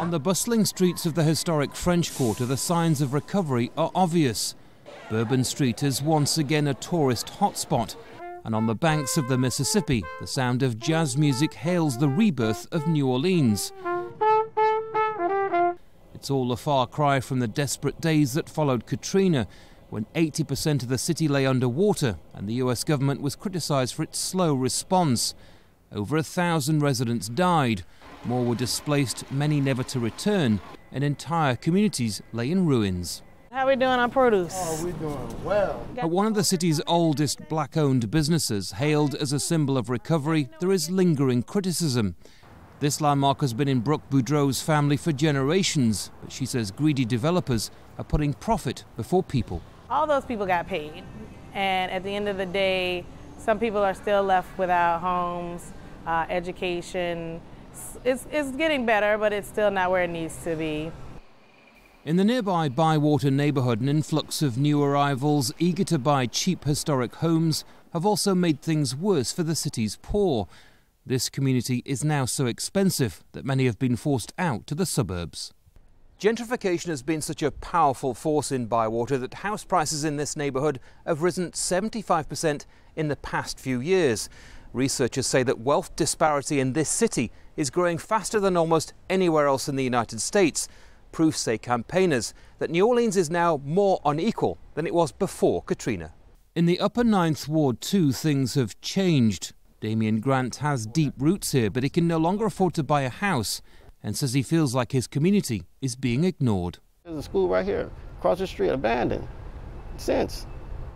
On the bustling streets of the historic French Quarter, the signs of recovery are obvious. Bourbon Street is once again a tourist hotspot. And on the banks of the Mississippi, the sound of jazz music hails the rebirth of New Orleans. It's all a far cry from the desperate days that followed Katrina, when 80% of the city lay underwater and the US government was criticised for its slow response. Over 1,000 residents died, more were displaced, many never to return, and entire communities lay in ruins. How are we doing on produce? Oh, we're doing well. At one of the city's oldest black-owned businesses, hailed as a symbol of recovery, there is lingering criticism. This landmark has been in Brooke BOUDREAUX's family for generations, but she says greedy developers are putting profit before people. All those people got paid, and at the end of the day, some people are still left without homes, education. It's getting better, but it's still not where it needs to be. In the nearby Bywater neighbourhood, an influx of new arrivals eager to buy cheap historic homes have also made things worse for the city's poor. This community is now so expensive that many have been forced out to the suburbs. Gentrification has been such a powerful force in Bywater that house prices in this neighbourhood have risen 75% in the past few years. Researchers say that wealth disparity in this city is growing faster than almost anywhere else in the United States. Proof, say campaigners, that New Orleans is now more unequal than it was before Katrina. In the upper 9th Ward too, things have changed. Damian Grant has deep roots here, but he can no longer afford to buy a house and says he feels like his community is being ignored. There's a school right here, across the street, abandoned. Since,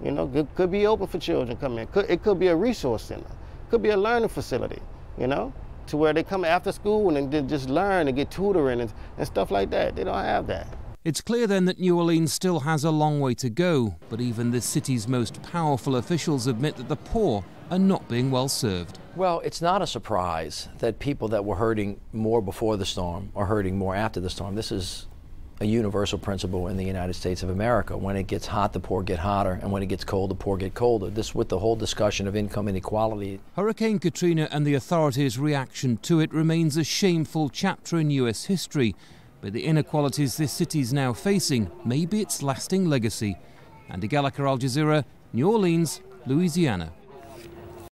you know, could be open for children coming in. It could be a resource center. Could be a learning facility, you know, to where they come after school and they just learn and get tutoring and stuff like that. They don't have that. It's clear then that New Orleans still has a long way to go, but even this city's most powerful officials admit that the poor are not being well served. Well, it's not a surprise that people that were hurting more before the storm are hurting more after the storm. This is a universal principle in the United States of America. When it gets hot, the poor get hotter, and when it gets cold, the poor get colder. This with the whole discussion of income inequality. Hurricane Katrina and the authorities' reaction to it remains a shameful chapter in US history, but the inequalities this city is now facing may be its lasting legacy. Andy Gallagher, Al Jazeera, New Orleans, Louisiana.